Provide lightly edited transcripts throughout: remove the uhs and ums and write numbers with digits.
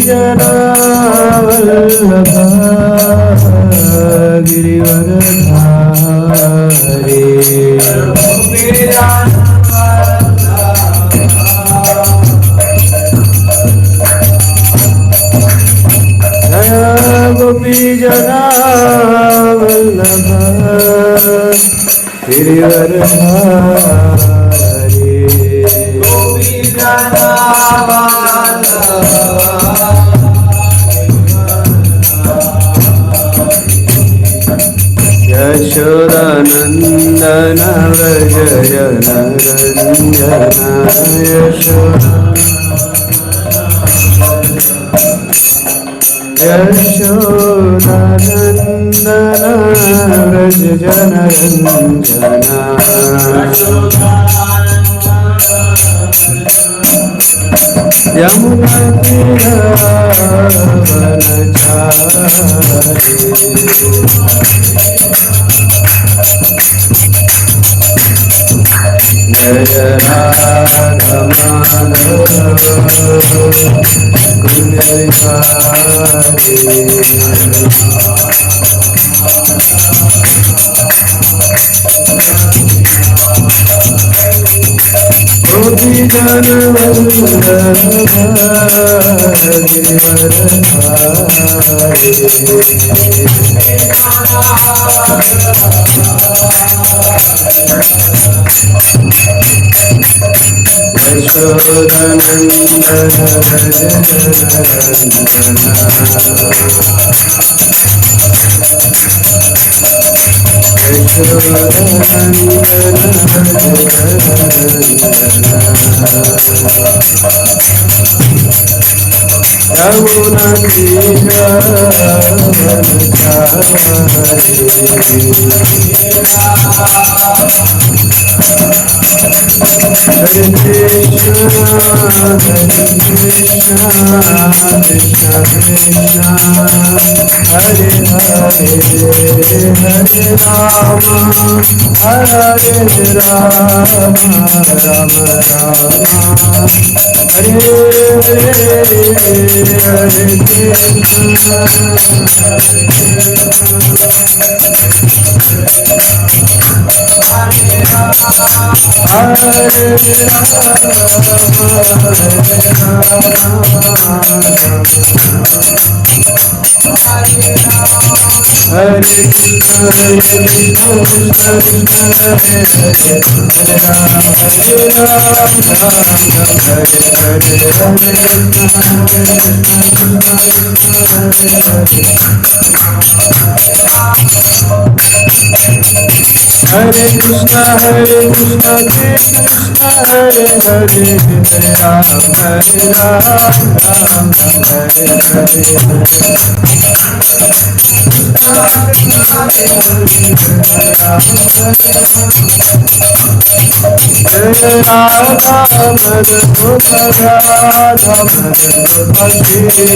Jana Vallabha Girivaradhari Jaya Gopi Jana Vallabha Girivaradhari Gopi Jana Yashodanandana Vrajayana Ranjana Yashodanandana Vrajayana Ranjana Yamuna Tira Vanachari Jaya Radha Madhava Kunjayari Gopi Jana Vallabha Girivaradhari Yashodanandana Yamuna Tira Hare Krishna Krishna Krishna Hare Hare Hare Rama Hare Rama Rama Rama Hare Hare Krishna Hare Krishna, Krishna Krishna, Hare Hare, Hare Ram, Hare Ram, Ram Ram, Hare Hare. Jaya Radha Madhava Radha Madhava Shri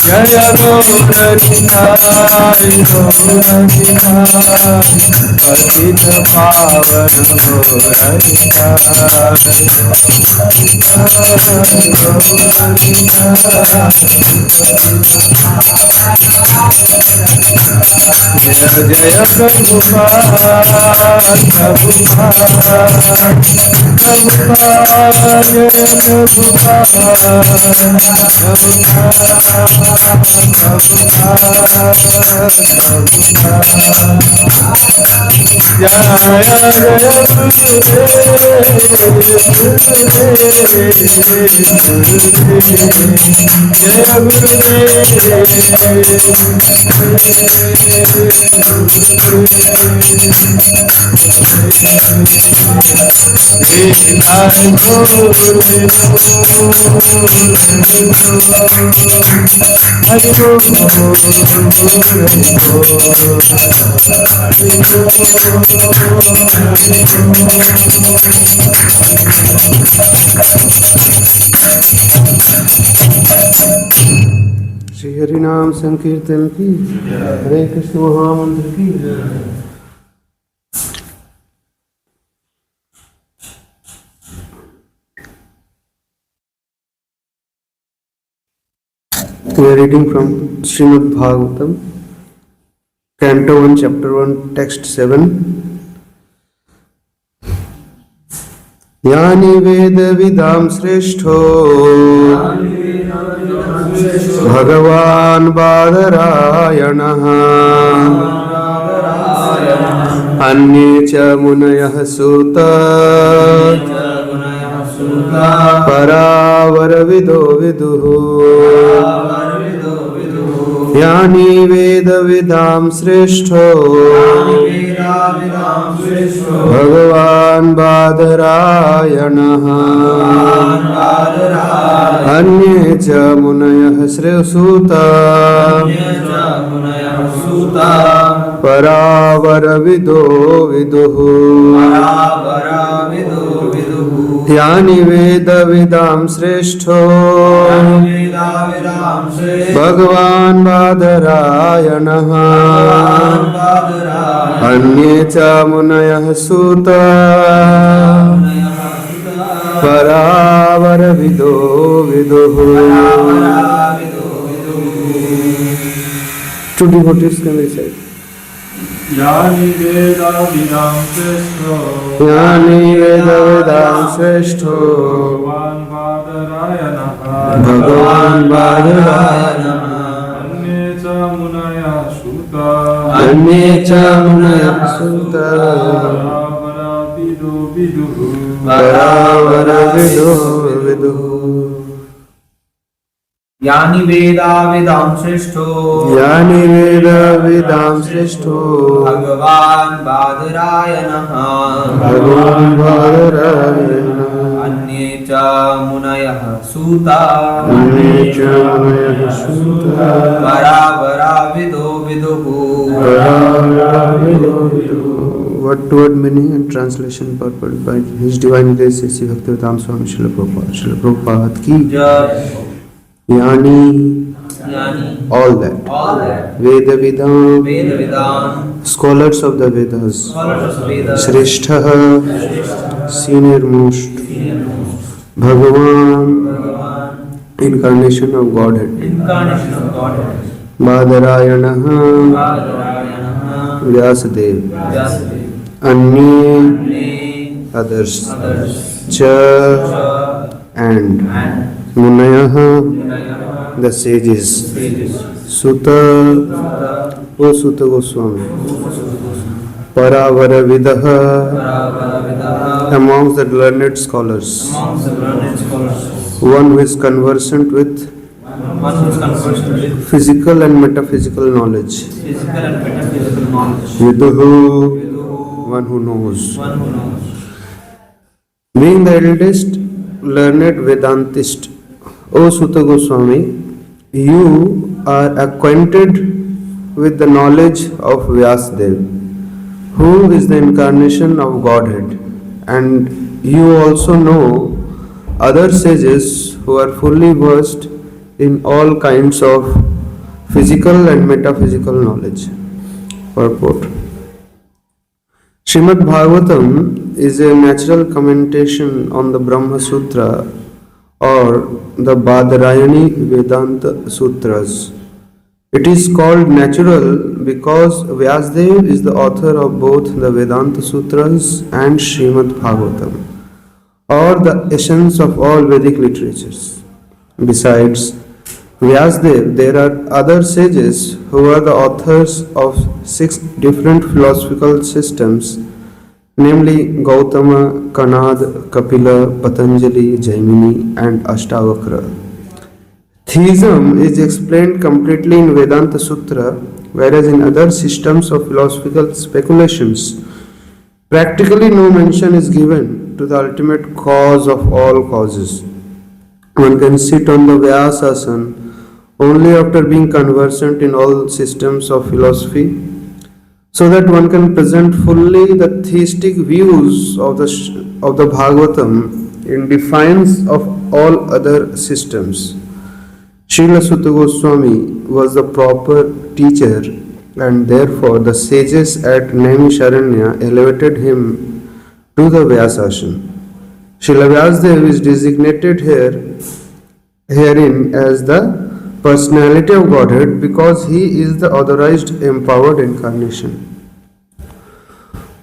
Jaya Gauranitai, Gauranitai, Patita Pavana Gauranitai. Jaya Prabhupada, Prabhupada, Shri Hari नाम संकीर्तन की, हरे कृष्ण महामंत्र की। We are reading from Srimad Bhagavatam, Canto 1, Chapter 1, Text 7. यानि वेद विदाम श्रेष्ठो भगवान् बादरायणः अन्ये च मुनयः सूत परावरविदो विदुः यानि वेद विदाम श्रेष्ठो भगवान् बादरायणः अन्ये च मुनयः श्रेयसूता परावरविदो विदुः यानि वेद विदाम श्रेष्ठो भगवान् बादरायणः अन्ये च मुनयः सूता परावरविदो विदुः। Two devotees can recite. यानि वेद विदाम श्रेष्ठो भगवान् भगवान् बादरायणः अन्ये च मुनयः सूता परावरविदो विदुः। यानि वेदा वेदां श्रेष्ठो भगवान् बादरायणः अन्ये च मुनयः सूता परावरविदो विदुः। Word to word meaning and translation purport by His Divine Grace Sri Bhaktivedanta Swami Srila Prabhupada. Srila Prabhupada ki Yani, all that. Veda Vidam, scholars of the Vedas. Shrestha, senior most. Bhagavan, incarnation of Godhead. Badarayanaha, Vyasadev. Anye, others. Cha, and. Munayaha, the sages. Sutta, O Sutta Goswami. Paravaravidaha, amongst the learned scholars. One who is conversant with physical and metaphysical knowledge. Viduhu, one who knows. Being the eldest learned Vedantist, O Sutta Goswami, you are acquainted with the knowledge of Vyasadev, who is the incarnation of Godhead, and you also know other sages who are fully versed in all kinds of physical and metaphysical knowledge. Purport. Srimad Bhagavatam is a natural commentation on the Brahma Sutra or the Badarayani Vedanta Sutras. It is called natural because Vyasadev is the author of both the Vedanta Sutras and Srimad Bhagavatam. or the essence of all Vedic literatures. Besides Vyasdev, there are other sages who are the authors of 6 different philosophical systems, namely Gautama, Kanad, Kapila, Patanjali, Jaimini, and Ashtavakra. Theism is explained completely in Vedanta Sutra, whereas in other systems of philosophical speculations, practically no mention is given to the ultimate cause of all causes. One can sit on the Vyasasana only after being conversant in all systems of philosophy, so that one can present fully the theistic views of the Bhagavatam in defiance of all other systems. Srila Sutta Goswami was the proper teacher, and therefore the sages at Naimisharanya elevated him to the Vyasasana. Srila Vyasdev is designated herein as the personality of Godhead because he is the authorized empowered incarnation.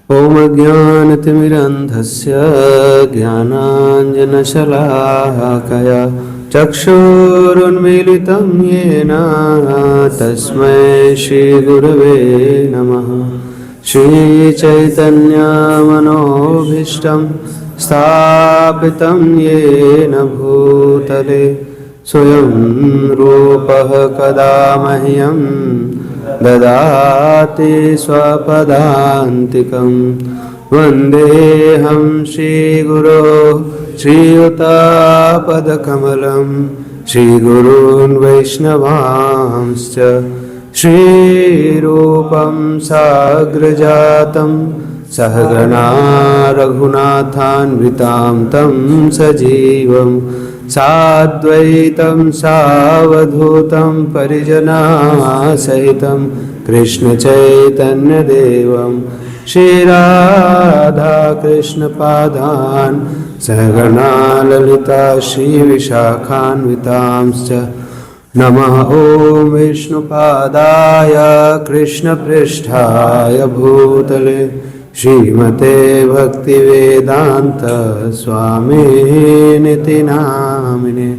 Om Ajnanatimirandhasya Jnananjanashalakaya Chakshurunmilitam Yena Tasmai Shri Gurave Namaha Shri Chaitanya Manobhishtam Sthapitam Yena Bhutale Swayam Rupah Kada Mahyam Dadati Swapadantikam Vandeham Shri Guru Shri Utapadakamalam Shri Gurun Vaishnavamscha Shri Rupam Sagrajatam Sahagana Raghunathan Vitam Tam Sajivam Sadvaitam Savadhutam Parijana Sahitam Krishna Chaitanya Devam Shri Radha Krishna Padan Sahagana Lalita Shri Vishakhan Vitamscha Namah Om Vishnu Padaya Krishna Pristhaya Bhutale Shrimate Bhakti Vedanta Swami Niti Namine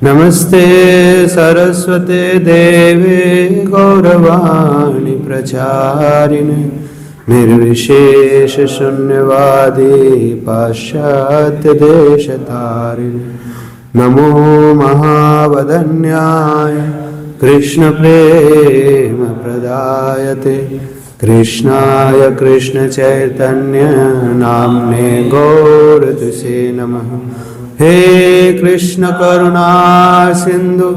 Namaste Saraswate Deve Gauravani Pracharine Nirvishesha Shunyavadi Paschatya Deshatarine Namo Mahavadanyaya Krishna Prema Pradayate Krishnaya Krishna Chaitanya Namne Gauratase Namaha He Krishna Karuna Sindhu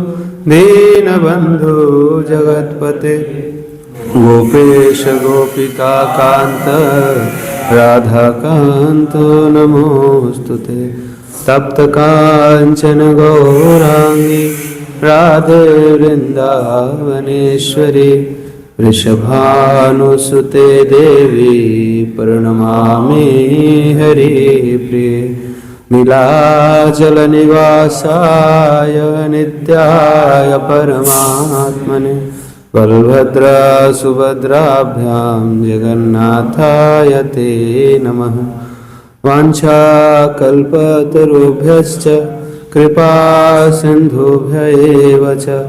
Dinabandhu Jagatpate Gopesha Gopika Kanta Radha Kanta Namostute Tapta Kanchana Gaurangi Radhe Vrindavaneshwari Vrishabhanusute Devi Pranamami Hari Priya Nilachala Nivasaya Nityaya Paramatmane Balbhadra Subhadrabhyam Jagannathaya Te Namaha Vancha Kalpatarubhyascha Kripa Sindhubhya Evacha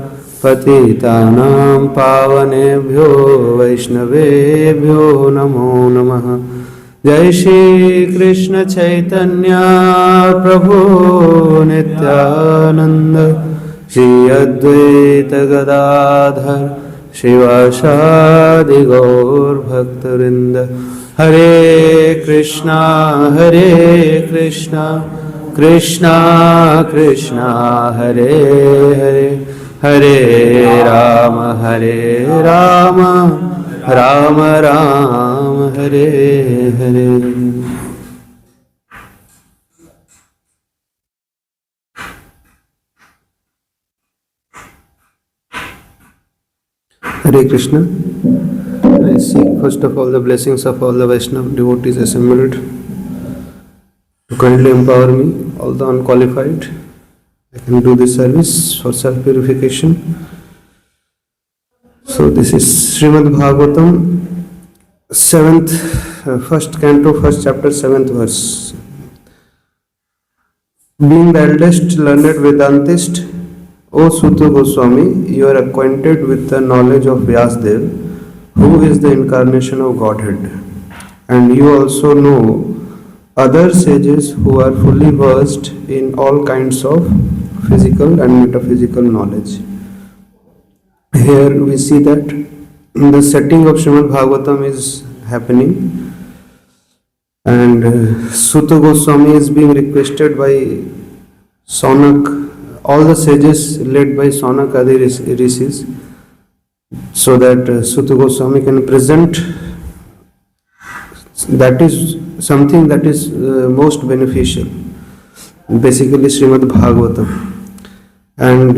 Patitanam Pavanebhyo Vaishnavebhyo Namo Namaha Jai Shri Krishna Chaitanya Prabhu Nityananda Shri Advaita Gadadhar Shivasadi Gaur Bhaktarinda Hare Krishna Krishna Krishna Hare Hare Hare Rama Rama Rama Hare Hare. Hare Krishna. I seek first of all the blessings of all the Vaishnava devotees assembled to kindly empower me, all the unqualified. I can do this service for self-purification. So this is Srimad Bhagavatam, 7th, 1st canto, 1st chapter, 7th verse. Being the eldest learned Vedantist, O Suta Goswami, you are acquainted with the knowledge of Vyasdev, who is the incarnation of Godhead. And you also know other sages who are fully versed in all kinds of physical and metaphysical knowledge. Here we see that the setting of Srimad Bhagavatam is happening, and Suta Goswami is being requested by Saunak, all the sages led by Saunak Adi rishis, so that Suta Goswami can present. That is something that is most beneficial, basically Srimad Bhagavatam. And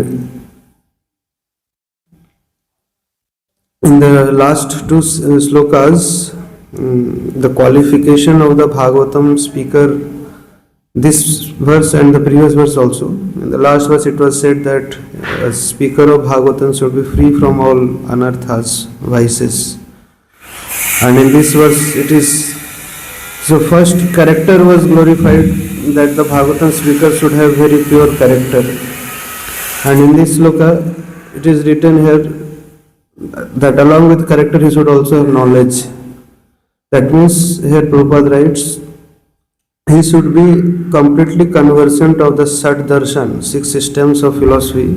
in the last two slokas, the qualification of the Bhagavatam speaker, this verse and the previous verse also. In the last verse it was said that a speaker of Bhagavatam should be free from all anarthas, vices. And in this verse it is, so first character was glorified, that the Bhagavatam speaker should have very pure character. And in this sloka it is written here that along with character he should also have knowledge. That means here Prabhupada writes, he should be completely conversant of the Sat Darshan, 6 systems of philosophy,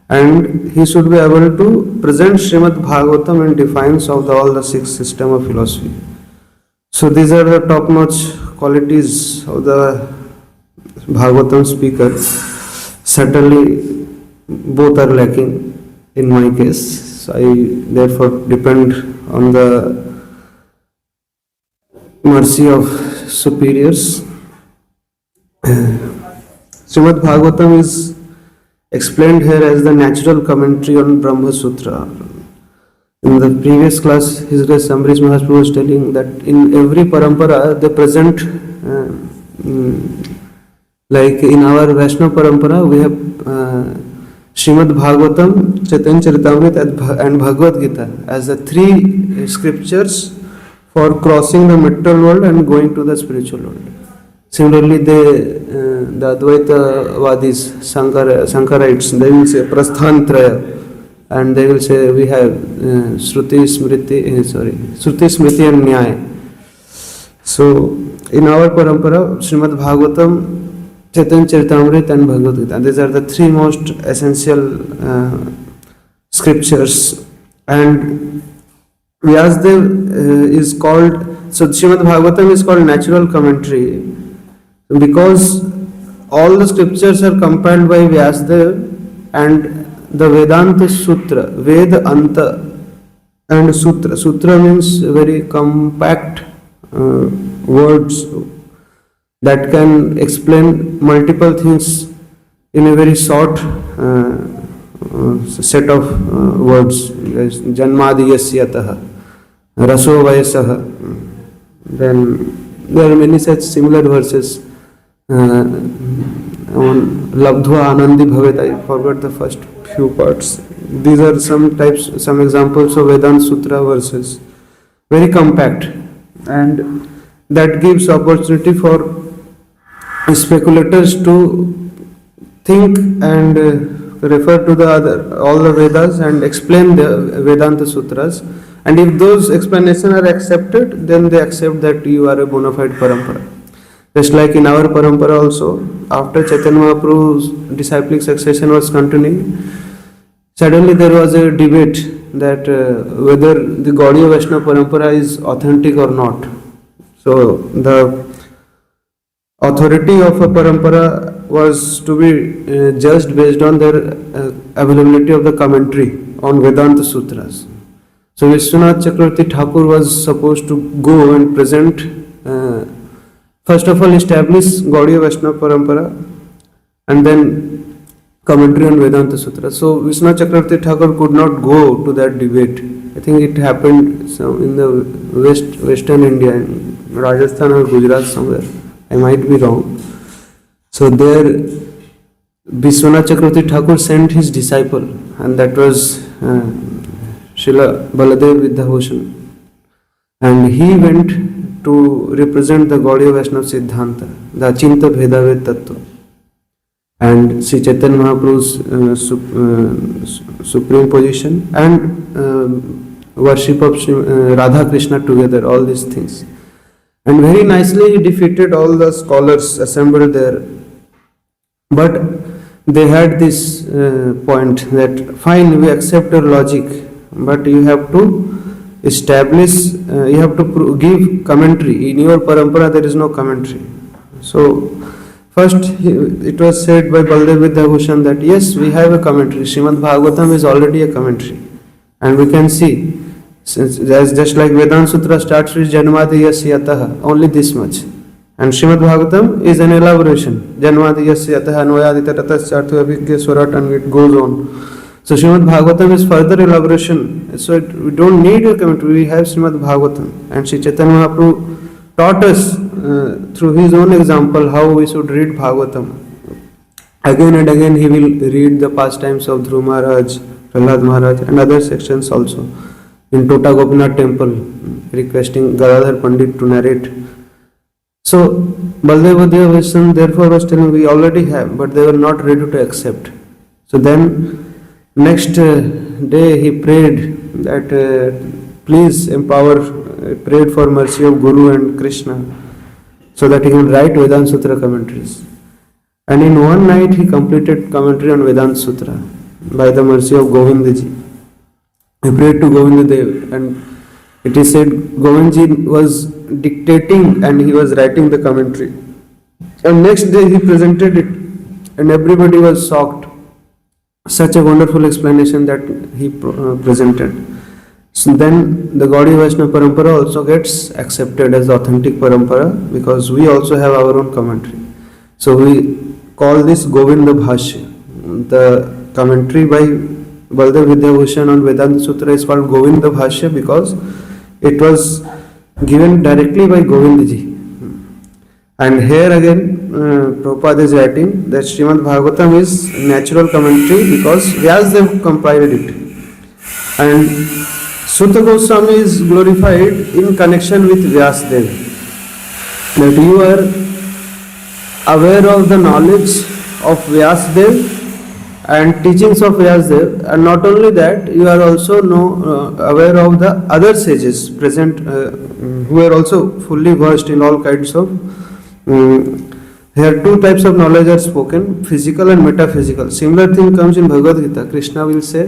and he should be able to present Srimad Bhagavatam in defiance of all the 6 systems of philosophy. So these are the top-notch qualities of the Bhagavatam speaker. Certainly both are lacking in my case. So I therefore depend on the mercy of superiors. Srimad Bhagavatam is explained here as the natural commentary on Brahma Sutra. In the previous class, His Grace Ambarish Maharaj was telling that in every parampara they present, like in our Vaishnava parampara, we have Srimad Bhagavatam, Chaitanya Charitamrita and Bhagavad Gita as the 3 scriptures for crossing the material world and going to the spiritual world. Similarly, the Advaita Vadis, Sankarites, they will say Prasthantraya, and they will say we have Shruti, Smriti and Nyaya. So, in our parampara, Srimad Bhagavatam, Chaitanya Charitamrita and Bhagavad Gita, these are the 3 most essential scriptures. And Vyasdev is called, so Srimad Bhagavatam is called natural commentary because all the scriptures are compiled by Vyasdev, and the Vedanta Sutra, Veda Anta and Sutra. Sutra means very compact words that can explain multiple things in a very short set of words. Janmadi yasyataha, raso vayasaha. Then there are many such similar verses. Labdhva anandi bhavet. I forgot the first few parts. These are some examples of Vedanta Sutra verses. Very compact, and that gives opportunity for speculators to think and refer to all the Vedas and explain the Vedanta Sutras. And if those explanations are accepted, then they accept that you are a bona fide parampara. Just like in our parampara also, after Chaitanya Mahaprabhu's disciplic succession was continuing, suddenly there was a debate that whether the Gaudiya Vaishnava parampara is authentic or not. So the authority of a parampara was to be judged based on their availability of the commentary on Vedanta Sutras. So Vishwanath Chakravarti Thakur was supposed to go and present, first of all establish Gaudiya Vaishnava parampara and then commentary on Vedanta Sutra. So Vishwanath Chakravarti Thakur could not go to that debate. I think it happened in the western India, in Rajasthan or Gujarat somewhere. I might be wrong. So there Vishwanath Chakravarti Thakur sent his disciple, and that was Srila Baladev Vidyabhushan. And he went to represent the Gaudiya Vaishnava Siddhanta, the Achinta Bhedaved Tattva. and Sri Chaitanya Mahaprabhu's supreme position, and worship of Radha Krishna together, all these things. And very nicely he defeated all the scholars assembled there. But they had this point that fine, we accept your logic, but you have to establish, you have to give commentary. In your parampara there is no commentary. So first it was said by Baldev Vidyabhushan that yes, we have a commentary. Srimad Bhagavatam is already a commentary, and we can see, since just like Vedanta Sutra starts with Janmadiyasya Yataha, only this much. And Srimad Bhagavatam is an elaboration. Janmadiyasya Yataha Anvayadita Tatasartha Abhigya Swarat, and it goes on. So Srimad Bhagavatam is further elaboration. So we don't need a commentary, we have Srimad Bhagavatam. And Sri Chaitanya Mahaprabhu taught us through his own example how we should read Bhagavatam. Again and again he will read the pastimes of Dhruva Maharaj, Prahlad Maharaj, and other sections also. In Tota Gopinath temple, requesting Gadadhar Pandit to narrate. So Baldev Vidyabhushan therefore was telling, we already have, but they were not ready to accept. So then next day he prayed that please empower, prayed for mercy of Guru and Krishna, so that he can write Vedanta Sutra commentaries. And in one night he completed commentary on Vedanta Sutra by the mercy of Govindji. He prayed to Govindadev, and it is said Govindji was dictating and he was writing the commentary. And next day he presented it, and everybody was shocked. Such a wonderful explanation that he presented. So then the Gaudiya Vaishnava Parampara also gets accepted as authentic Parampara, because we also have our own commentary. So we call this Govinda Bhashya. The commentary by Baldev Vidyabhushan on Vedanta Sutra is called Govinda Bhashya because it was given directly by Govindji. And here again Prabhupada is writing that Srimad Bhagavatam is natural commentary because Vyasadeva compiled it. And Suta Goswami is glorified in connection with Vyasadeva. That you are aware of the knowledge of Vyasadeva and teachings of Vyasadeva, and not only that, you are also aware of the other sages present who are also fully versed in all kinds of here two types of knowledge are spoken, physical and metaphysical. Similar thing comes in Bhagavad Gita. Krishna will say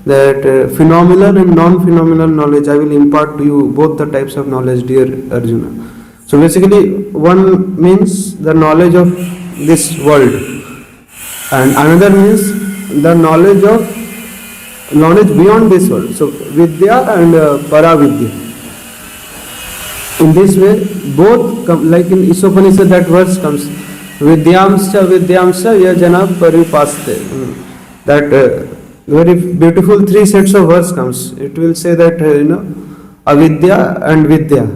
that phenomenal and non-phenomenal knowledge I will impart to you, both the types of knowledge, dear Arjuna. So basically one means the knowledge of this world, and another means the knowledge beyond this world. So Vidya and Paravidya. In this way, both come, like in Isopanishad that verse comes, Vidyamscha yajana paripaste. That very beautiful three sets of verse comes. It will say that avidya and vidya.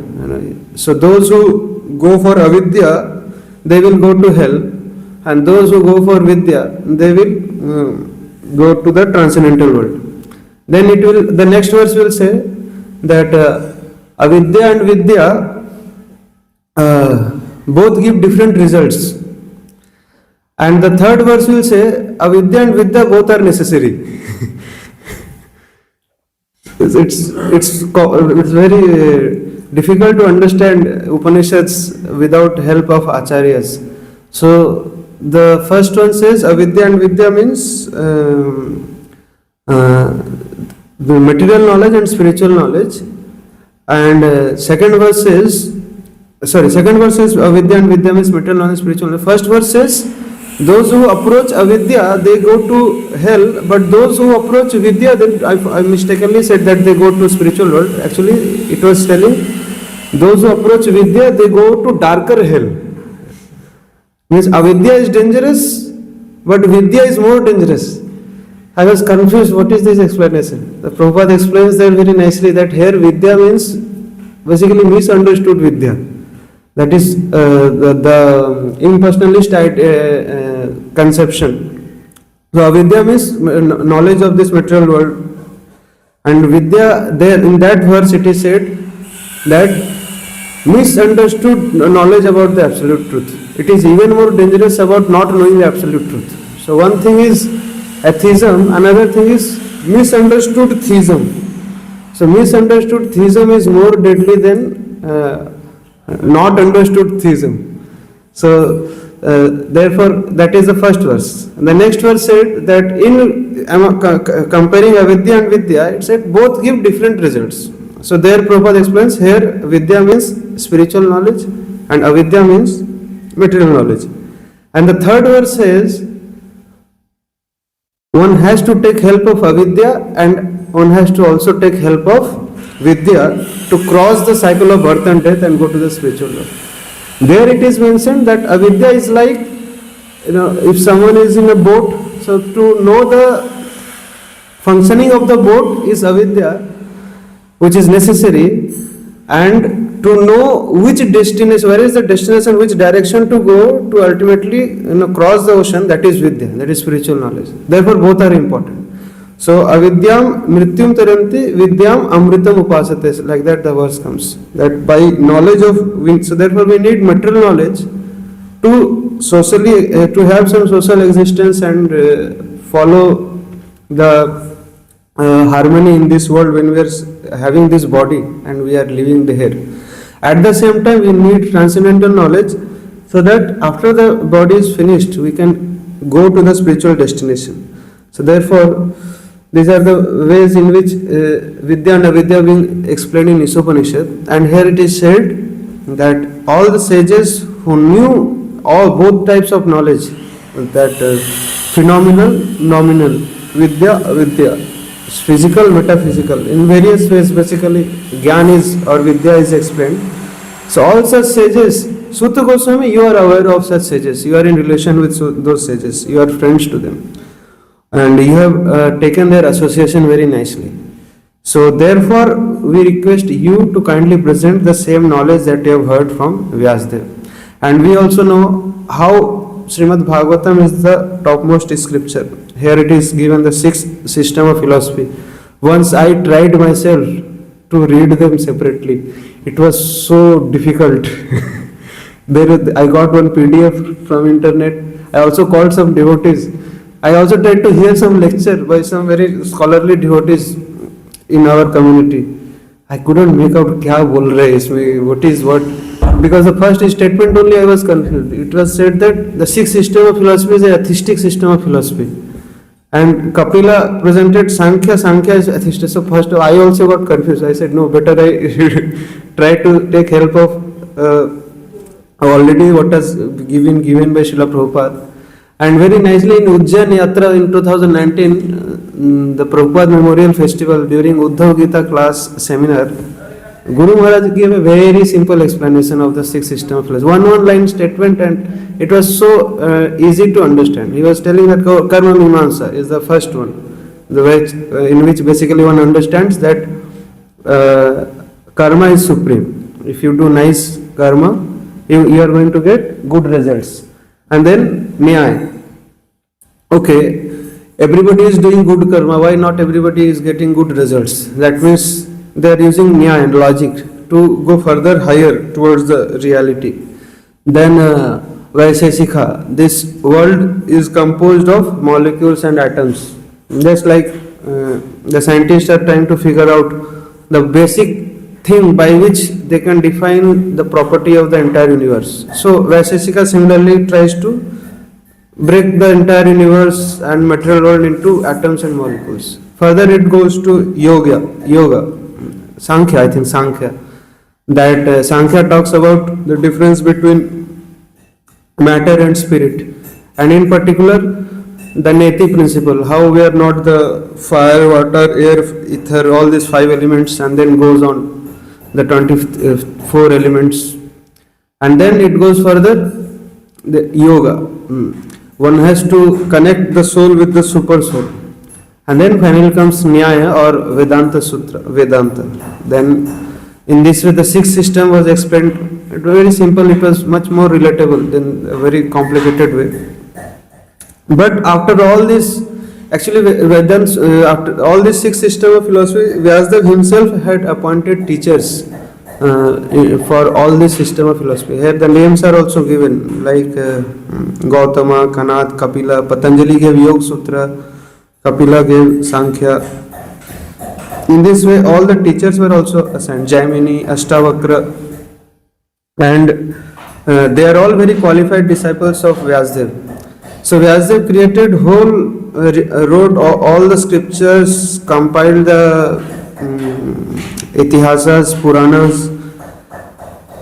So those who go for avidya, they will go to hell, and those who go for vidya, they will go to the transcendental world. Then the next verse will say that avidya and vidya both give different results. And the third verse will say avidya and vidya both are necessary. It's very difficult to understand Upanishads without help of acharyas. So the first one says avidya and vidya means the material knowledge and spiritual knowledge. And second verse says avidya and vidya means material knowledge, spiritual knowledge. First verse says those who approach avidya, they go to hell, but those who approach vidya, then I mistakenly said that they go to spiritual world. Actually, it was telling those who approach vidya, they go to darker hell. Means avidya is dangerous, but vidya is more dangerous. I was confused, what is this explanation? The Prabhupada explains that very nicely, that here vidya means basically misunderstood vidya. That is the impersonalist conception. So avidya means knowledge of this material world, and vidya, there in that verse it is said that misunderstood knowledge about the absolute truth. It is even more dangerous about not knowing the absolute truth. So one thing is atheism, another thing is misunderstood theism. So misunderstood theism is more deadly than not understood theism. So therefore that is the first verse. The next verse said that in comparing avidya and vidya, it said both give different results. So there Prabhupada explains here vidya means spiritual knowledge and avidya means material knowledge. And the third verse says one has to take help of avidya and one has to also take help of vidya to cross the cycle of birth and death and go to the spiritual world. There it is mentioned that avidya is like, if someone is in a boat, so to know the functioning of the boat is avidya, which is necessary, and to know which destination, where is the destination, which direction to go to ultimately cross the ocean, that is vidya, that is spiritual knowledge. Therefore both are important. So avidyam mrityum taranti vidyam amritam upasate, like that the verse comes, that by knowledge of, so therefore we need material knowledge to socially, to have some social existence and follow the harmony in this world when we are having this body and we are living here. At the same time we need transcendental knowledge so that after the body is finished we can go to the spiritual destination. So therefore these are the ways in which vidya and avidya being explained in Isopanishad, and here it is said that all the sages who knew all both types of knowledge, that phenomenal, nominal, vidya, avidya, physical, metaphysical, in various ways basically Gyan is or vidya is explained. So all such sages, Sutta Goswami, you are aware of such sages, you are in relation with those sages, you are friends to them, and you have taken their association very nicely. So therefore we request you to kindly present the same knowledge that you have heard from Vyasdev. And we also know how Srimad Bhagavatam is the topmost scripture. Here it is given the sixth system of philosophy. Once I tried myself to read them separately. It was so difficult. I got one PDF from internet. I also called some devotees. I also tried to hear some lecture by some very scholarly devotees in our community. I couldn't make out kya bol rahe isme, what is what. Because the first statement only I was confused. It was said that the sixth system of philosophy is an atheistic system of philosophy. And Kapila presented Sankhya is atheistic. So first I also got confused. I said, no, better I try to take help of already what was given by Srila Prabhupada. And very nicely in Ujjain Yatra in 2019, the Prabhupada Memorial Festival during Uddhav Gita class seminar, Guru Maharaj gave a very simple explanation of the sixth system of philosophy. One line statement, and it was so easy to understand. He was telling that Karma Mimamsa is the first one, in which basically one understands that karma is supreme. If you do nice karma, you are going to get good results. And then Nyaya. Okay, everybody is doing good karma, why not everybody is getting good results? That means they are using Nyaya and logic to go further higher towards the reality. Then Vaiseshika, this world is composed of molecules and atoms. Just like the scientists are trying to figure out the basic thing by which they can define the property of the entire universe. So Vaiseshika similarly tries to break the entire universe and material world into atoms and molecules. Further it goes to yoga, Sankhya, I think Sankhya. That Sankhya talks about the difference between matter and spirit, and in particular the Neti principle, how we are not the fire, water, air, ether, all these 5 elements, and then goes on the 24 elements. And then it goes further, the yoga. One has to connect the soul with the super soul. And then finally comes Nyaya or Vedanta Sutra, Vedanta. Then in this way the sixth system was explained. It was very simple, it was much more relatable than a very complicated way. But after all this, actually after all this sixth system of philosophy, Vyasdev himself had appointed teachers for all this system of philosophy. Here the names are also given, like Gautama, Kanad, Kapila. Patanjali gave Yoga Sutra, Kapila gave Sankhya. In this way, all the teachers were also assigned, Jaimini, Ashtavakra, and they are all very qualified disciples of Vyasdev. So Vyasdev created wrote all the scriptures, compiled the Itihasas, Puranas,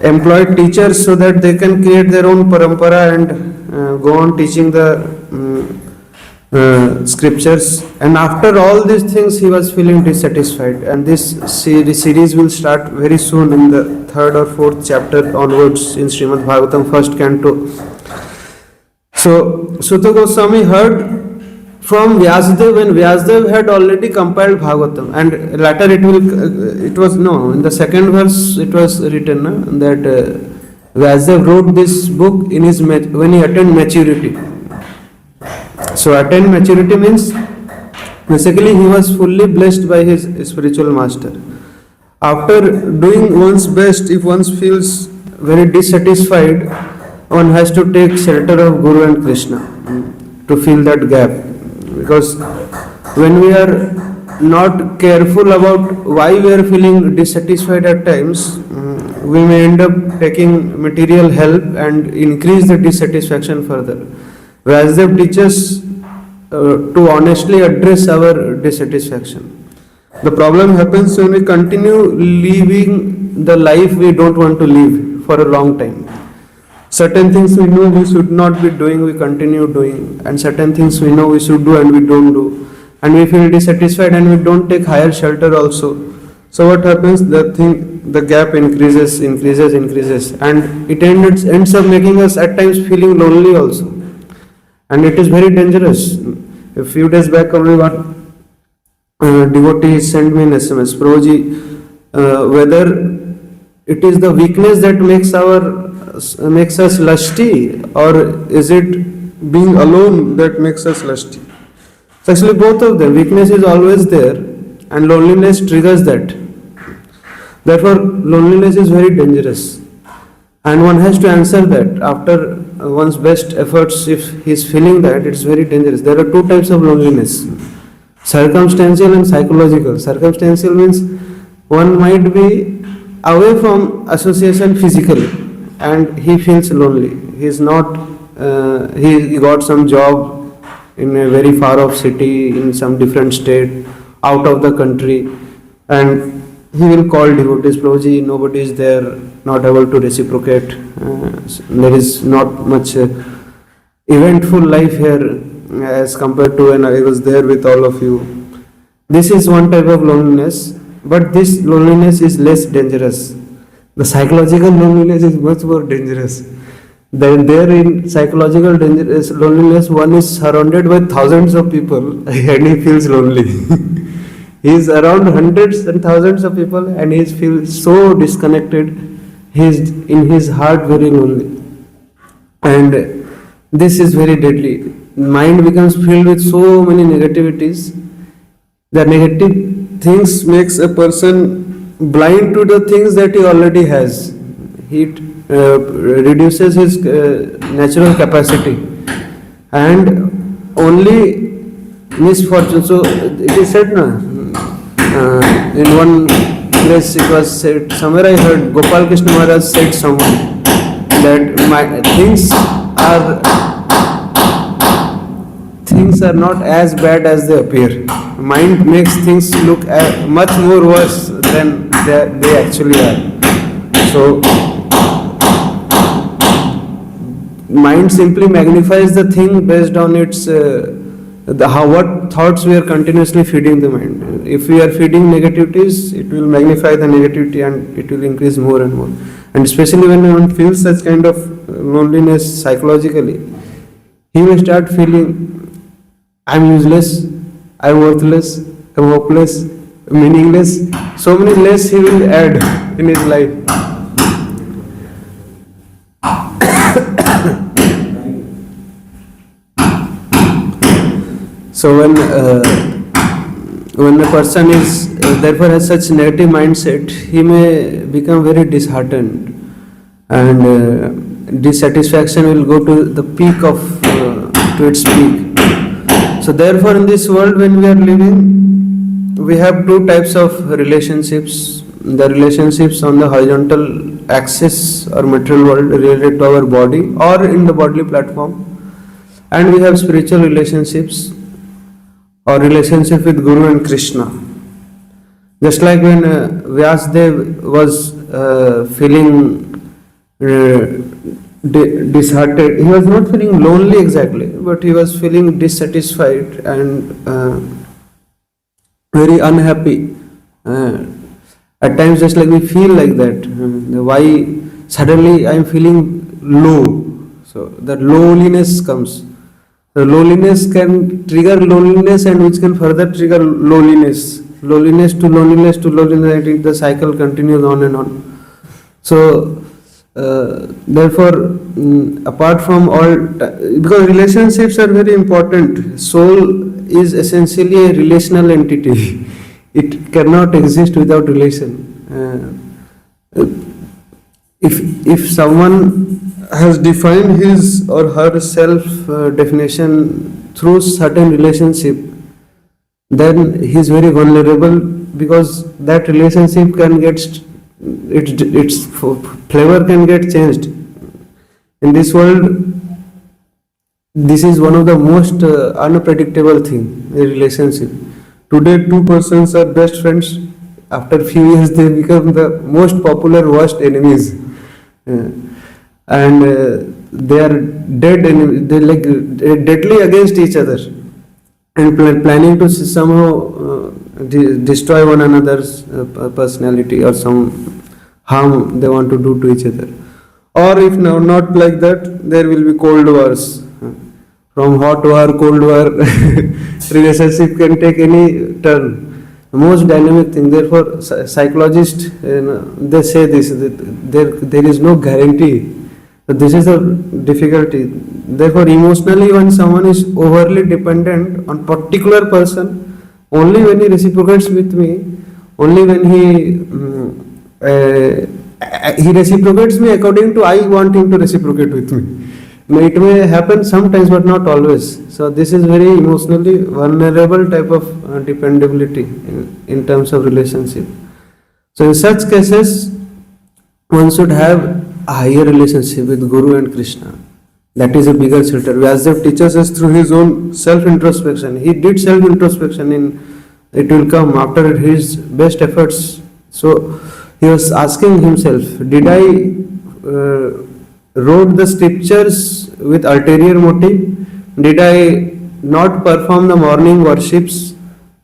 employed teachers so that they can create their own parampara and go on teaching the scriptures. And after all these things, he was feeling dissatisfied. And this series will start very soon in the 3rd or 4th chapter onwards in Srimad Bhagavatam, 1st canto. So Suta Goswami heard from Vyasdev when Vyasdev had already compiled Bhagavatam, and later in the second verse it was written that Vyasdev wrote this book in when he attained maturity. So attained maturity means basically he was fully blessed by his spiritual master. After doing one's best, if one feels very dissatisfied, one has to take shelter of Guru and Krishna to fill that gap. Because when we are not careful about why we are feeling dissatisfied at times, we may end up taking material help and increase the dissatisfaction further. Vyasdev teaches to honestly address our dissatisfaction. The problem happens when we continue living the life we don't want to live for a long time. Certain things we know we should not be doing, we continue doing, and certain things we know we should do and we don't do, and we feel dissatisfied and we don't take higher shelter also. So what happens? The gap increases, and it ends up making us at times feeling lonely also, and it is very dangerous. A few days back, only one devotee sent me an SMS, Prabhuji, whether it is the weakness that makes us lusty, or is it being alone that makes us lusty? So actually both of them. Weakness is always there and loneliness triggers that. Therefore loneliness is very dangerous, and one has to answer that after one's best efforts. If he is feeling that, it's very dangerous. There are two types of loneliness: circumstantial and psychological. Circumstantial means one might be away from association physically and he feels lonely. He is not, he got some job in a very far off city, in some different state, out of the country, and he will call devotees, Prabhuji, nobody is there, not able to reciprocate, there is not much eventful life here as compared to when I was there with all of you. This is one type of loneliness, but this loneliness is less dangerous. The psychological loneliness is much more dangerous. There in psychological loneliness, one is surrounded by thousands of people and he feels lonely. He is around hundreds and thousands of people and he feels so disconnected. He is in his heart very lonely. And this is very deadly. Mind becomes filled with so many negativities. The negative things makes a person blind to the things that he already has. He reduces his natural capacity, and only misfortune. So it is said, in one place it was said, somewhere I heard Gopal Krishna Maharaj said someone that things are not as bad as they appear. Mind makes things look much more worse than they actually are. So mind simply magnifies the thing based on its what thoughts we are continuously feeding the mind. If we are feeding negativities, it will magnify the negativity and it will increase more and more. And especially when one feels such kind of loneliness psychologically, he will start feeling, I'm useless, I'm worthless, I'm hopeless, meaningless. So many less he will add in his life. So when when a person is therefore has such negative mindset, he may become very disheartened, and dissatisfaction will go to the peak of to its peak. So therefore, in this world when we are living, we have two types of relationships: the relationships on the horizontal axis or material world related to our body or in the bodily platform, and we have spiritual relationships or relationship with Guru and Krishna. Just like when Vyasdev was feeling disheartened, he was not feeling lonely exactly, but he was feeling dissatisfied and very unhappy. At times, just like we feel like that, why suddenly I am feeling low. So that loneliness comes. The loneliness can trigger loneliness, and which can further trigger loneliness. Loneliness to loneliness to loneliness, and the cycle continues on and on. So, therefore, apart from all, because relationships are very important, soul is essentially a relational entity. It cannot exist without relation. If someone has defined his or her self definition through certain relationship, then he is very vulnerable, because that relationship can get its flavor can get changed. In this world, this is one of the most unpredictable thing, a relationship. Today, two persons are best friends. After few years, they become the most popular worst enemies. And they are dead, and they like deadly against each other, and planning to somehow destroy one another's personality, or some harm they want to do to each other. Or if not like that, there will be cold wars. From hot war, cold war, relationship can take any turn. The most dynamic thing. Therefore, psychologists, they say this, that there is no guarantee. So this is a difficulty. Therefore, emotionally, when someone is overly dependent on particular person, only when he reciprocates with me, only when he reciprocates me according to I want him to reciprocate with me. It may happen sometimes, but not always. So this is very emotionally vulnerable type of dependability in terms of relationship. So in such cases, one should have a higher relationship with Guru and Krishna. That is a bigger shelter. Vyasdev teaches us through his own self-introspection. He did self-introspection it will come after his best efforts. So he was asking himself, did I wrote the scriptures with ulterior motive? Did I not perform the morning worships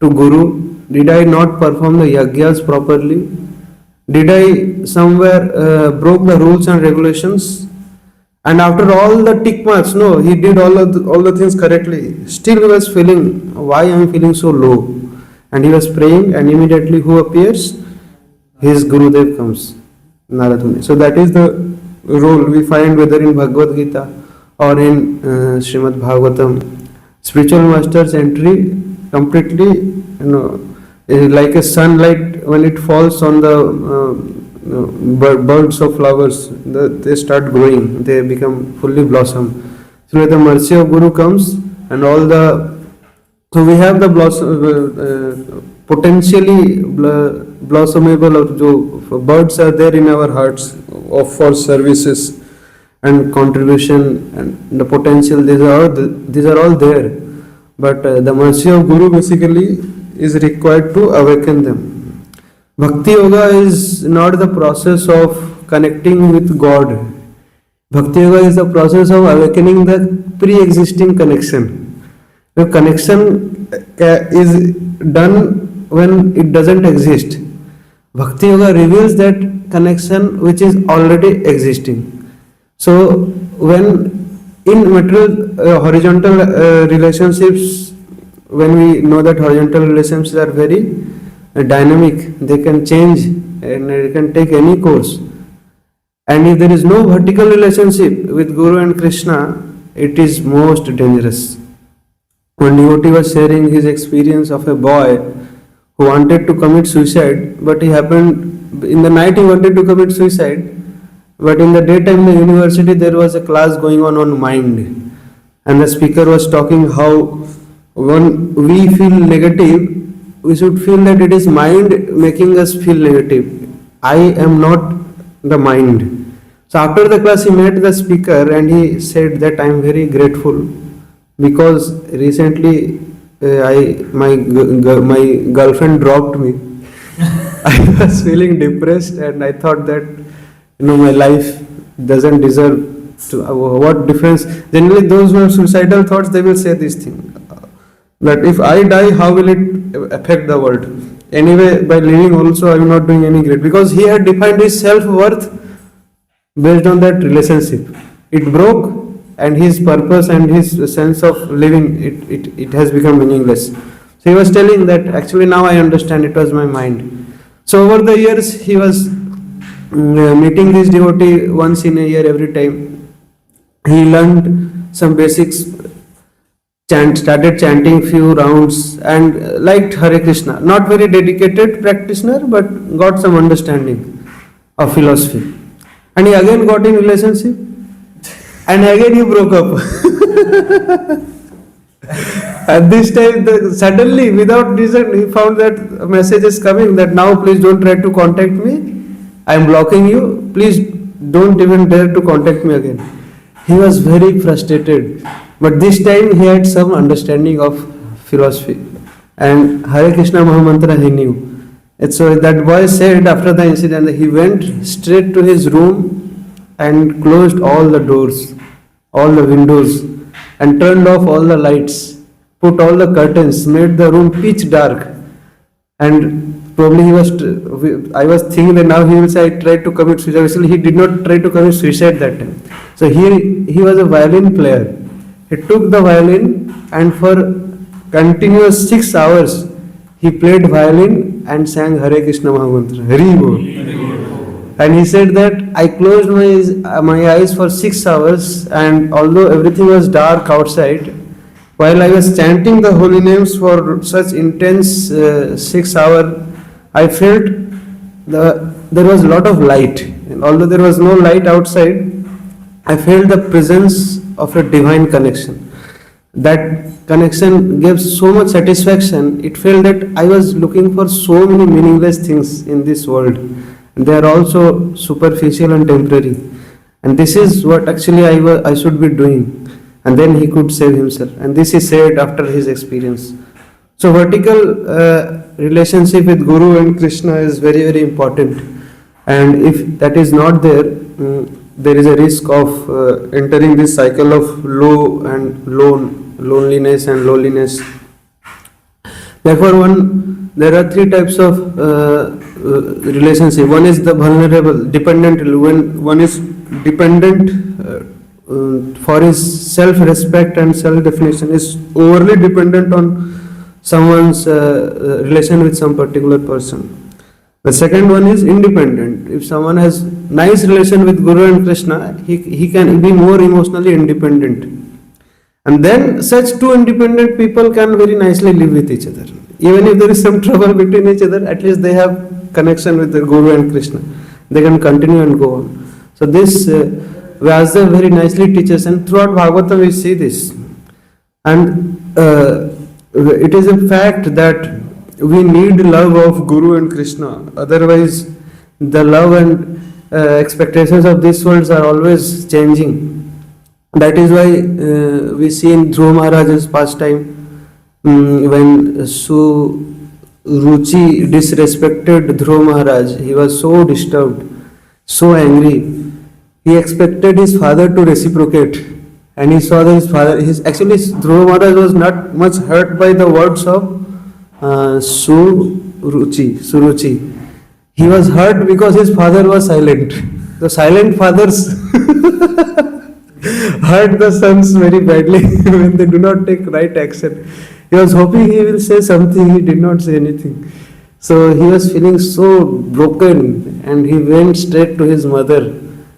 to Guru? Did I not perform the yagyas properly? Did I somewhere broke the rules and regulations? And after all the tick marks, no, he did all the things correctly. Still he was feeling, why I am feeling so low? And he was praying, and immediately who appears? His Gurudev comes, Narad Muni. So that is the role we find whether in Bhagavad Gita or in Srimad Bhagavatam. Spiritual master's entry completely, is like a sunlight when it falls on the birds of flowers. They start growing, they become fully blossom. So when the mercy of Guru comes, and all the, so we have the potentially blossomable, or jo birds are there in our hearts for services and contribution, and the potential, these are all there, but the mercy of Guru basically is required to awaken them. Bhakti yoga is not the process of connecting with God. Bhakti yoga is the process of awakening the pre-existing connection. The connection is done when it doesn't exist. Bhakti yoga reveals that connection which is already existing. So when in material horizontal relationships, when we know that horizontal relationships are very dynamic, they can change and they can take any course. And if there is no vertical relationship with Guru and Krishna, it is most dangerous. One devotee was sharing his experience of a boy who wanted to commit suicide, but he happened in the night he wanted to commit suicide, but in the daytime in the university there was a class going on mind, and the speaker was talking how when we feel negative, we should feel that it is mind making us feel negative. I am not the mind. So after the class he met the speaker and he said that I am very grateful because recently my girlfriend dropped me. I was feeling depressed and I thought that my life doesn't deserve to. What difference? Generally, those who have suicidal thoughts, they will say this thing: that if I die, how will it affect the world? Anyway, by living also, I am not doing any great, because he had defined his self-worth based on that relationship. It broke, and his purpose and his sense of living, it has become meaningless. So he was telling that actually now I understand it was my mind. So over the years he was meeting this devotee once in a year every time. He learned some basics, started chanting few rounds and liked Hare Krishna. Not very dedicated practitioner, but got some understanding of philosophy. And he again got in relationship and again he broke up. At this time, suddenly, without reason, he found that a message is coming that now please don't try to contact me. I am blocking you. Please don't even dare to contact me again. He was very frustrated. But this time he had some understanding of philosophy. And Hare Krishna Mahamantra he knew. And so that boy said after the incident that he went straight to his room and closed all the doors, all the windows, and turned off all the lights, put all the curtains, made the room pitch dark. And probably I was thinking that now he will say I tried to commit suicide. Actually, he did not try to commit suicide that time. So he was a violin player. He took the violin and for continuous 6 hours he played violin and sang Hare Krishna Mahamantra. Hari Bol. And he said that I closed my eyes for 6 hours, and although everything was dark outside, while I was chanting the holy names for such intense 6 hours, I felt there was a lot of light. And although there was no light outside, I felt the presence of a divine connection. That connection gave so much satisfaction. It felt that I was looking for so many meaningless things in this world. And they are also superficial and temporary. And this is what actually I should be doing. And then he could save himself. And this he said after his experience. So vertical relationship with Guru and Krishna is very, very important. And if that is not there, there is a risk of entering this cycle of loneliness and lowliness. Therefore, there are 3 types of relationship. One is the vulnerable, dependent. When one is dependent for his self-respect and self-definition, is overly dependent on someone's relation with some particular person. The second one is independent. If someone has nice relation with Guru and Krishna, he can be more emotionally independent. And then such 2 independent people can very nicely live with each other. Even if there is some trouble between each other, at least they have connection with the Guru and Krishna. They can continue and go on. So this Vyasa very nicely teaches, and throughout Bhagavatam we see this. And it is a fact that we need love of Guru and Krishna. Otherwise, the love and expectations of this world are always changing. That is why we see in Dhruva Maharaj's pastime, when Suruchi disrespected Dhruva Maharaj, he was so disturbed, so angry. He expected his father to reciprocate, and he saw that his father, actually Dhruva Maharaj was not much hurt by the words of Suruchi. He was hurt because his father was silent. The silent fathers hurt the sons very badly when they do not take right action. He was hoping he will say something, he did not say anything. So he was feeling so broken, and he went straight to his mother,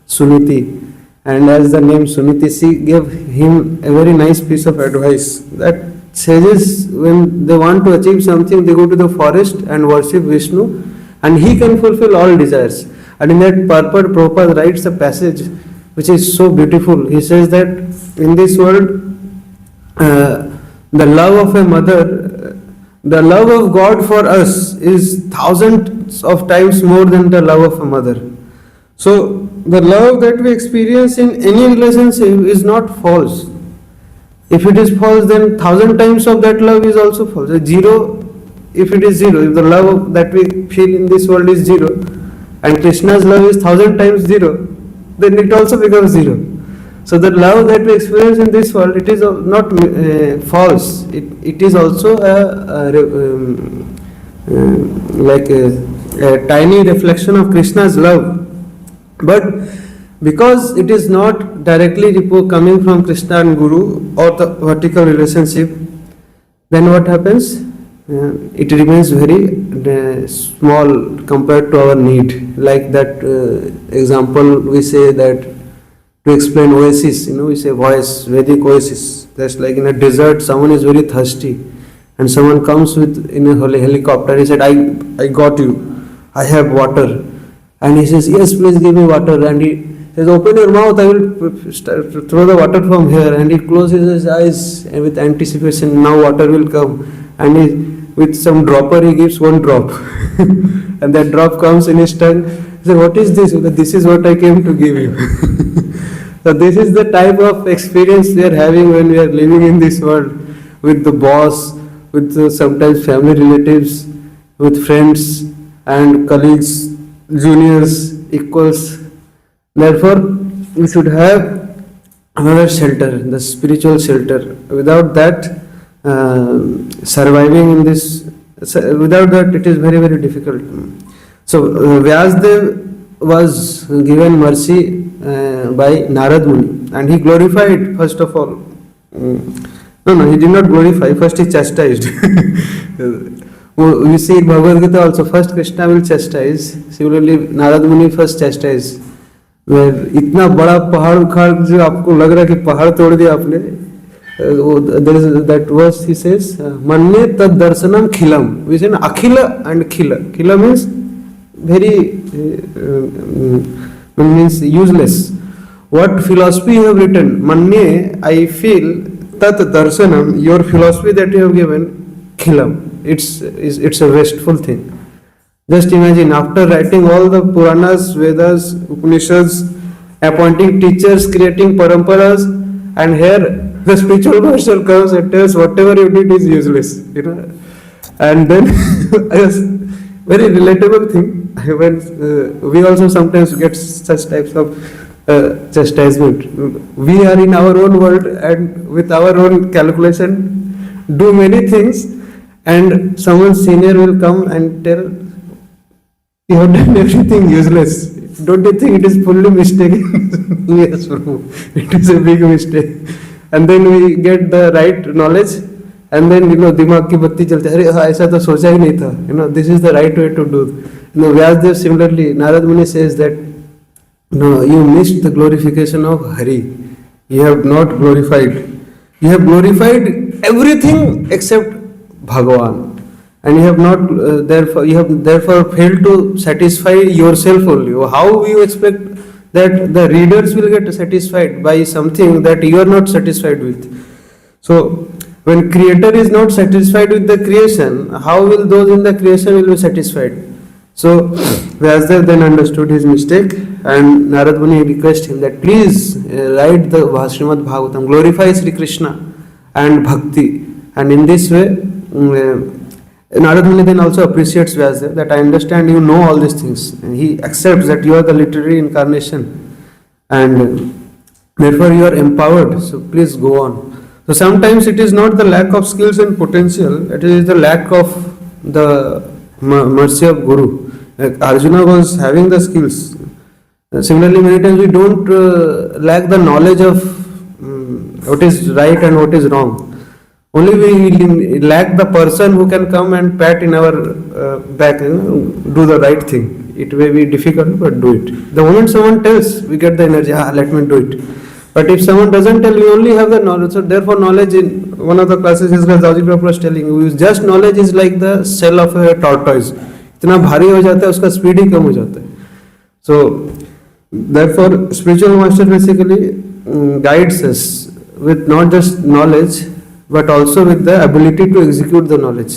Suniti. And as the name Suniti, she gave him a very nice piece of advice, that sages, when they want to achieve something, they go to the forest and worship Vishnu, and he can fulfill all desires. And in that purport, Prabhupada writes a passage which is so beautiful. He says that in this world, the love of a mother, the love of God for us is thousands of times more than the love of a mother. So the love that we experience in any relationship is not false. If it is false, then thousand times of that love is also false. Zero, if it is zero, if the love that we feel in this world is zero, and Krishna's love is thousand times zero, then it also becomes zero. So the love that we experience in this world, it is not false. It is also like a tiny reflection of Krishna's love. But because it is not directly coming from Krishna and Guru or the vertical relationship, then what happens? It remains very small compared to our need. Like that example, we say that to explain oasis, we say voice, Vedic oasis. That's like in a desert, someone is very thirsty, and someone comes in a helicopter. He said, I got you, I have water. And he says, yes, please give me water. And he says, open your mouth, I will throw the water from here. And he closes his eyes with anticipation, now water will come. And with some dropper, he gives one drop. And that drop comes in his tongue. He says, what is this? This is what I came to give you. So this is the type of experience we are having when we are living in this world, with the boss, with sometimes family relatives, with friends and colleagues, juniors, equals. Therefore, we should have another shelter, the spiritual shelter. Without that, surviving in this, without that it is very, very difficult. So, Vyasdev was given mercy by Narad Muni, and he glorified first of all. No, he did not glorify, first he chastised. We see in Bhagavad Gita also, first Krishna will chastise, similarly Narad Muni first chastise. Where इतना बड़ा पहाड़ उखाड़ जो आपको लग रहा है कि पहाड़ तोड़ दिया आपने, there is that verse he says, मन्ये तद दर्शनम खिलम. We say akhila and khila. Khila means very means useless. What philosophy you have written? Manye, I feel, tat darshanam, your philosophy that you have given, khilam. It's a wasteful thing. Just imagine, after writing all the Puranas, Vedas, Upanishads, appointing teachers, creating paramparas, and here the spiritual marshal comes and tells whatever you did is useless. And then very relatable thing. When we also sometimes get such types of chastisement. We are in our own world and with our own calculation do many things, and someone senior will come and tell, you have done everything useless. Don't you think it is fully mistaken? Yes, Prabhu, it is a big mistake. And then we get the right knowledge, and then दिमाग की बत्ती चलती है, अरे ऐसा तो सोचा ही नहीं था. This is the right way to do. Vyasdev similarly, Narad Muni says that no, you missed the glorification of Hari. You have not glorified. You have glorified everything except Bhagavan. And you have not therefore failed to satisfy yourself only. How you expect that the readers will get satisfied by something that you are not satisfied with? So when Creator is not satisfied with the creation, how will those in the creation will be satisfied? So Vyasdev then understood his mistake, and Narad Muni requested him that please write the Srimad Bhagavatam, glorify Sri Krishna and Bhakti. And in this way, Narad Muni then also appreciates Vyasdev, that I understand you know all these things. And he accepts that you are the literary incarnation, and therefore you are empowered. So please go on. So sometimes it is not the lack of skills and potential, it is the lack of the mercy of Guru. Like Arjuna was having the skills. Similarly, many times we don't lack the knowledge of what is right and what is wrong. Only we lack the person who can come and pat in our back, do the right thing. It may be difficult, but do it. The moment someone tells, we get the energy, let me do it. But if someone doesn't tell, you only have the knowledge. So therefore, knowledge in one of the classes, his Daji Prabhupada was telling you, just knowledge is like the shell of a tortoise. इतना भारी हो जाता है, उसका speed ही कम हो जाता है. So therefore, spiritual master basically guides us with not just knowledge, but also with the ability to execute the knowledge.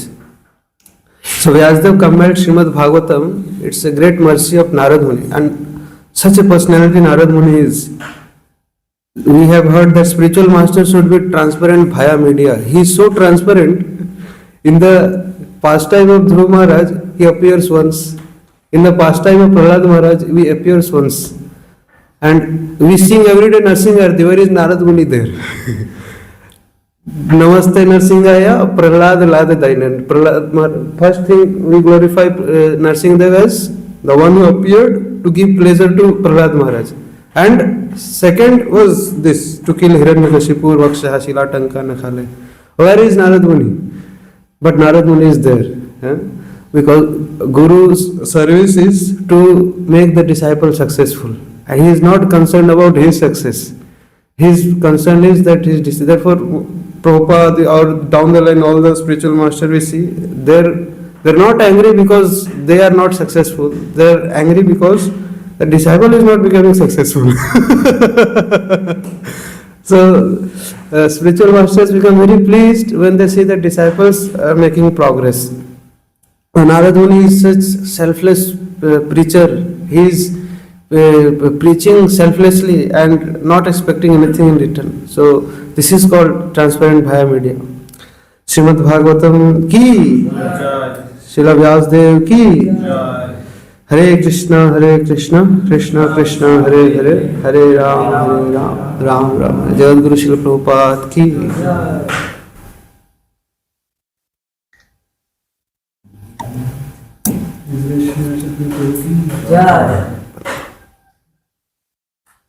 So Vyasadeva compiled Srimad Bhagavatam. It's a great mercy of Narad Muni, and such a personality Narad Muni is. We have heard that spiritual master should be transparent via media. He is so transparent. In the pastime of Dhruv Maharaj, he appears once. In the pastime of Prahlad Maharaj, he appears once. And we sing every day Narsingh Arati. Where is Narad Muni there? Namaste Narsingaya, Prahlad Lad Dainan. First thing we glorify Narsingh Dev as the one who appeared to give pleasure to Prahlad Maharaj. And second was this, to kill Hiranyakashipu, Vakshaha, Shilatanka, Nakhale. Where is Narad Muni? But Narad Muni is there. Because Guru's service is to make the disciple successful. And he is not concerned about his success. His concern is that his disciple. Therefore, Prabhupada or down the line, all the spiritual masters we see, they're not angry because they are not successful. They're angry because the disciple is not becoming successful. So, spiritual masters become very pleased when they see that disciples are making progress. Narad Muni is such selfless preacher. He is preaching selflessly and not expecting anything in return. So, this is called transparent via media. Srimad Bhagavatam ki, Srila Vyasadeva ki. Hare Krishna, Krishna Krishna, Hare Hare, Hare Ram, Ram Ram. Jagadguru Srila Prabhupada ki. Jai.